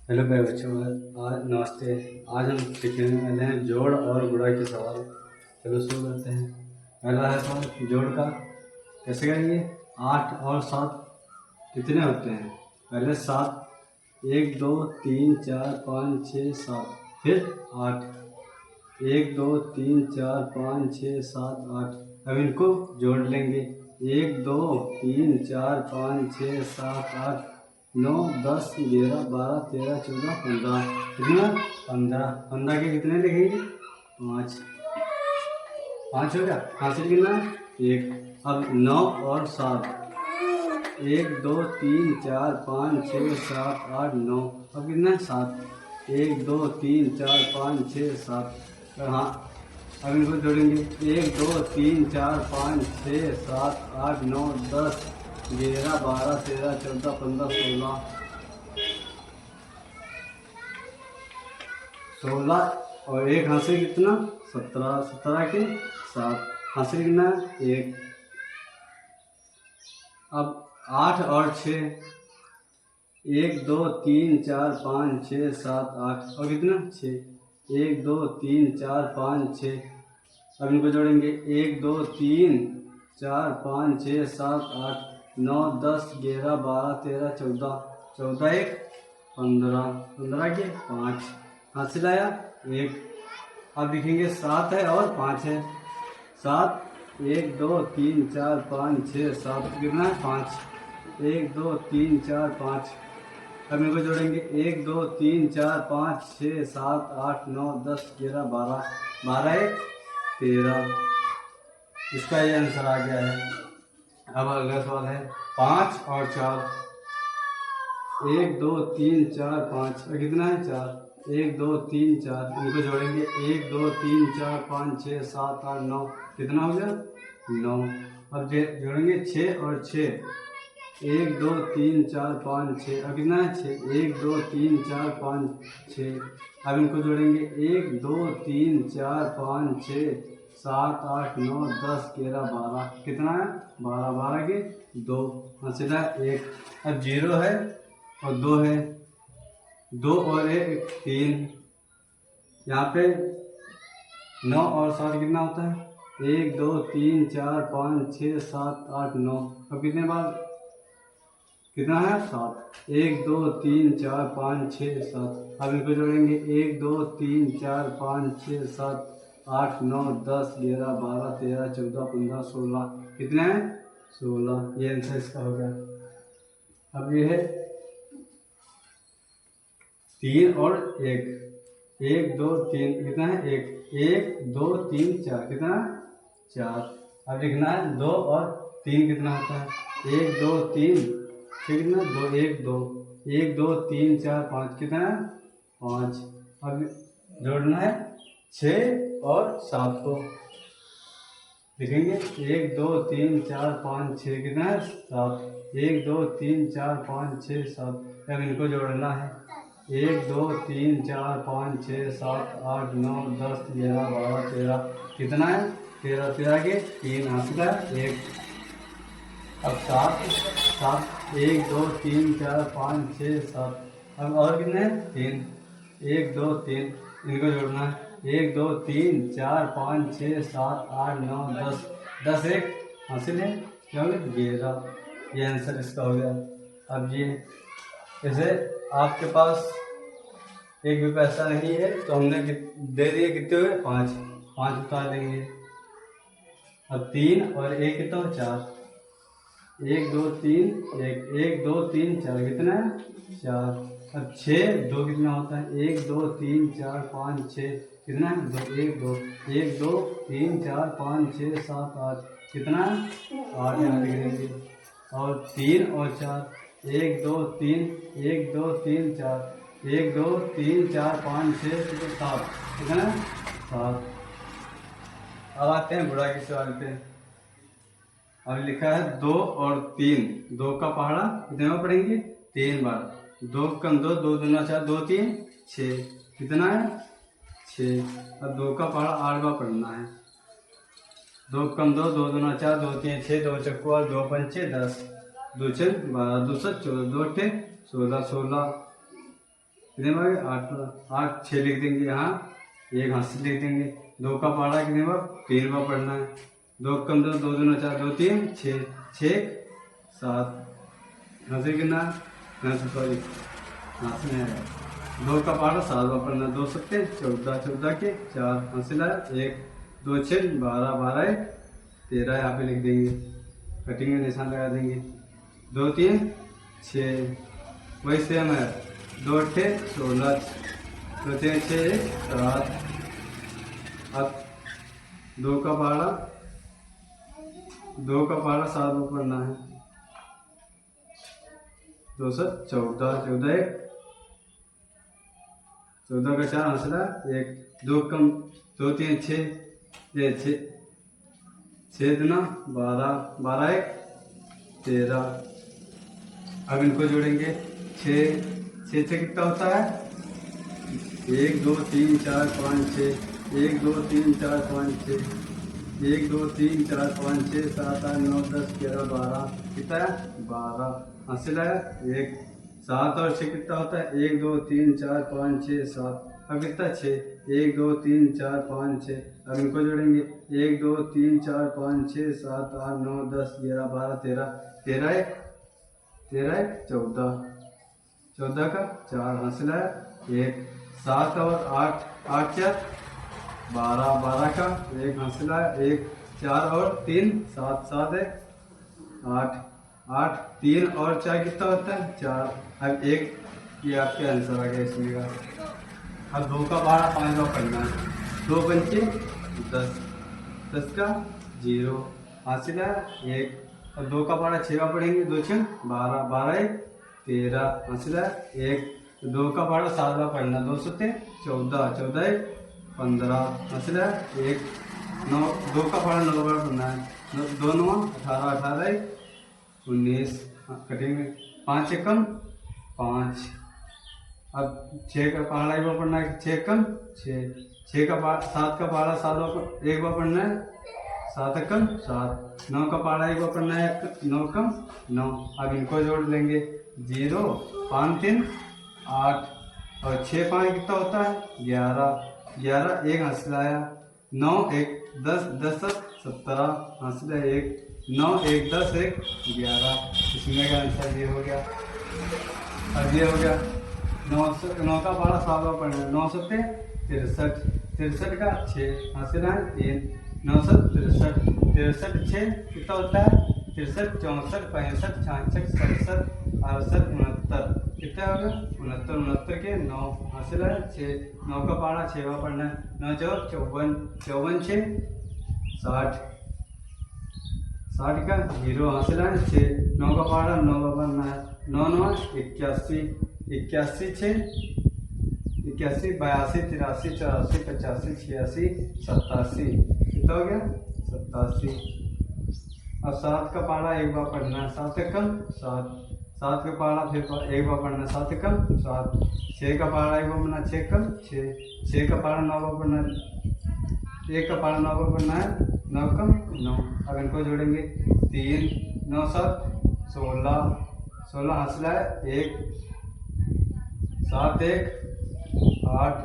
Hello प्यारे बच्चों, आज नमस्ते। आज हम सीखने वाले हैं जोड़ और गुणा के सवाल। चलो शुरू करते हैं। पहला है सवाल जोड़ का। कैसे करेंगे? 8 और 7 कितने होते हैं? पहले 7, 1 2 3 4 5 6 7, फिर 8, 1 2 3 4 5 6 7 8। अब इनको जोड़ लेंगे। 1 2 3 4 5 6 7 8 9 10 11 12 13 14 15। कितना? 15। 15 के कितने लिखेंगे? 5। 5 हो गया। हासिल कितना? 1। अब 9 और 7, 1 2 3 4 5 6 7 8 9। अब कितना? 7। 1 2 3 4 5 6 7। हाँ, अब इनको जोड़ेंगे। 1 2 3 4 5 6 7 8 9 10 11 12 13 14 15 16 और 1 हासिल कितना? 17। 17 के 7 हासिल कितना? 1। अब 8 और 6, 1 2 3 4 5 6 7 8 और कितना? 6। 1 2 3 4 5 6। अब इनको जोड़ेंगे। 1 2 3 4 5 6 7 8 9 10 11 12 13 14। 14 1 15। 15 के 5 हासिल आया 1। अब लिखेंगे 7 है और 5 है। 7 1 2 3 4 5 6 7 कितना है? 5। 1 2 3 4 5। अब इनको जोड़ेंगे। 1 2 3 4 5 6 7 8 9 10 11 12। 12 1 13। इसका ये आंसर आ गया है। अब अगला सवाल है 5 और 4। 1 2 3 4 5 और कितना है? 4। 1 2 3 4। इनको जोड़ेंगे। 1 2 3 4 5 6 7 8 9। कितना हो गया? 9। अब जोड़ेंगे 6 और 6। 1 2 3 4 5 6 और कितना है? 6। 1 2 3 4 5 6। अब इनको जोड़ेंगे। 1 2 3 4 5 6 7 8 9 10 11 12। कितना है? 12। 12 के 2 हासिल है 1। अब 0 है और 2 है। 2 और 1 3। यहाँ पे 9 और 7 कितना होता है? 1 2 3 4 5 6 7 8 9। अब कितने बार कितना है? 7। 1 2 3 4 5 6 7। अब इनको जोड़ेंगे। 1 2 3 4 5 6 7 8 9 10 11 12 13 14 15 16। कितने हैं? 16। ये आंसर इसका हो गया। अब ये है 3 और 1। 1 2 3 कितना है? 1। 1 2 3 4 कितना? 4। अब लिखना है 2 और 3 कितना होता है? 1 2 3 कितना? 2 1 2। 1 2 3 4 5 कितना है? 5। अब जोड़ना है 6 और 7 को। लिखेंगे 1 2 3 4 5 6 कितना है? 7। 1 2 3 4 5 6 7। अब इनको जोड़ना है। 1 2 3 4 5 6 7 8 9 10 11 12 13। कितना है? 13। 13 के 3 हासिल है 1। अब 7 7 1 2 3 4 5 6 7। अब और कितने हैं? 3। 1 2 3 इनको जोड़ना है। 1 2 3 4 5 6 7 8 9 10। 10 1 हासिल है क्या? 11। ये आंसर इसका हो गया। अब ये जैसे आपके पास एक भी पैसा नहीं है तो हमने दे दिए। कितने हुए? 5। 5 उतार देंगे। अब 3 और 1 कितना? 4। 1 2 3 1 1 2 3 4 कितना है? 4। अब 6 2 कितना होता है? 1 2 3 4 5 6 कितना है? 2 1 2। 1 2 3 4 5 6 7 8 कितना है? 8 यहाँ लिख देंगे। और 3 और 4। 1 2 3 1 2 3 4 1 2 3 4 5 6 7 कितना है? 7। अब आते हैं गुणा के सवाल पे। अब लिखा है 2 और 3। 2 का पहाड़ा कितने बार पढ़ेंगे? 3 बार। 2 कम 2 2 दूना 4 2 3 6। कितना है? 6। अब 2 का पहाड़ा 8 बार पढ़ना है। 2 कम 2 2 दूना 4 2 3 6 2 चक्कू 2 पंचे 10 2 6 12 2 7 14 2 8 16 16। कितने बार 8 8 6 लिख देंगे यहाँ, एक हाथ लिख देंगे। 2 का पहाड़ा कितने बार 3 बार पढ़ना है। 2 कम 2 2 दूना 4 2 3 6 6 7 यहाँ से कितना यहाँ से सॉरी यहाँ से नहीं आया। 2 का पहाड़ा 7 बार पढ़ना। 2 सत्ते 14 14 के 4 यहाँ से लाया 1 2 6 12 12 13 यहाँ पे लिख देंगे, कटिंग में निशान लगा देंगे। 2 3 6 वही सेम है। 2 8 16 2 3 6 7। अब 2 का पहाड़ा 7 बार पढ़ना है। 2 7 14 14 14 का 4 हंसला 1 2 कम 2 3 6 6 दुना 12 12 1 13। अब इनको जोड़ेंगे 6 6 से कितना होता है 1 2 3 4 5 6 1 2 3 4 5 6 1 2 3 4 5 6 7 8 9 10 11 12 कितना है 12 हासिल है 1। 7 और 6 कितना होता है 1 2 3 4 5 6 7। अब कितना 6 1 2 3 4 5 6। अब इनको जोड़ेंगे 1 2 3 4 5 6 7 8 9 10 11 12 13 13 1 14 14 का 4 हासिल है 1। 7 और 8 8 4 12 12 का 1 हासिल है 1। 4 और 3 7 7 है 8 8 3 और 4 कितना होता है 4। अब 1 ये आपके आंसर आ गया इसमें का। अब 2 का पहाड़ा 5 बार पढ़ना है। 2 पंचे 10 10 का 0 हासिल है 1। और 2 का पहाड़ा 6 बार पढ़ेंगे। 2 6 12 12 1 13 हासिल है 1। 2 का पहाड़ा 7 बार पढ़ना। 2 7 14 14 1 15 हासिल है 1। 9 2 का पहाड़ा 9 बार पढ़ना है। 2 9 18 18 1 19 कटेंगे 5 एकम 5। अब 6 का पहाड़ा 1 बार पढ़ना है। 6 एकम 6 6 का पहाड़ा 7 का पहाड़ा 7 बार 1 बार पढ़ना है। 7 एकम 7। 9 का पहाड़ा 1 बार पढ़ना है। 9 एकम 9। अब इनको जोड़ लेंगे 0 5 3 8 और 6 5 कितना होता है 11 11 1 हासिल आया 9 1 10 10 17 हासिल है 1। 9 1 10 1 11। इसमें का आंसर ये हो गया। अब ये हो गया 9 का पहाड़ा 7 बार पढ़ना है। 9 7 63 63 का 6 हासिल है 3। 9 7 63 63 6 कितना होता है 63 64 65 66 67 68 69 कितना हो गया 69 69 के 9 हासिल है 6। 9 का पहाड़ा 6 बार पढ़ना है। 9 4 54 54 6 60 60 का 0 हासिल है 6। 9 का पहाड़ा 9 बार पढ़ना है। 9 9 81 81 6 81 82 83 84 85 86 87 कितना हो गया 87। अब 7 का पहाड़ा 1 बार पढ़ना है। 7 एकम 7 7 का पहाड़ा फिर 1 बार पढ़ना है। 7 एकम 7। 6 का पहाड़ा 1 बार पढ़ना है। 6 एकम 6 6 का पहाड़ा 9 बार पढ़ना है। 1 का पहाड़ा 9 बार पढ़ना है। 9 एकम 9। अब इनको जोड़ेंगे 3 9 7 16 16 हासिल है 1। 7 1 8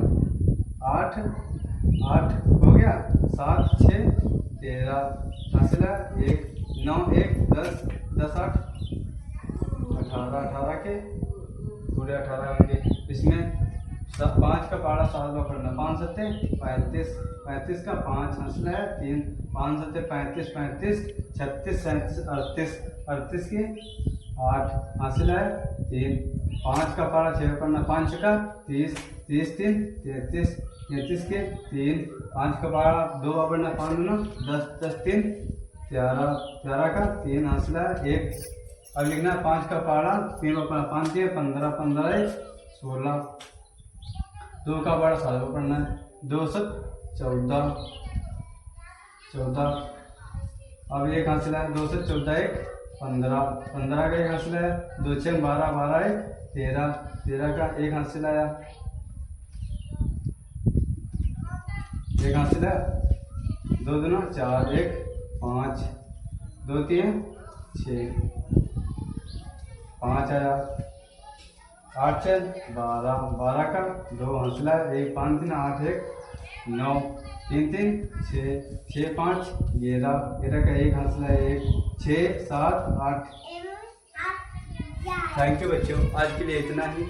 8 8 हो गया 7 6 13 हासिल है 1। 9 1 10 10 8 18 18 के पूरे 18 होंगे। इसमें 5 का पहाड़ा 7 बार पढ़ना। 5 7 35 35 का 5 हासिल है 3। 5 7 35 35 36 37 38 38 के 8 हासिल है 3। 5 का पहाड़ा 6 बार पढ़ना। 5 का 30 30 3 33 33 के 3। 5 का पहाड़ा 2 बार पढ़ना। 5 9 10 10 3 11 11 का 3 हासिल है 1। अब लिखना है 5 का पहाड़ा 3 बार पढ़ना। 5 3 15 15 1 16। 2 का पहाड़ा 7 बार पढ़ना है। 2 7 14 14। अब 1 हासिल है 2 से 14 1 15 15 का 1 हासिल है। 2 6 12 12 1 13 13 का 1 हासिल आया। 1 हासिल है 2 2 4 1 5 2 3 6 5 आया। 8 छः 12, 12 का 2 हंसला, 1 5 3 8 1 9 3 3 6 6 5 11, 11 का 1 हंसला 1 6 7 8। थैंक यू बच्चों, आज के लिए इतना ही।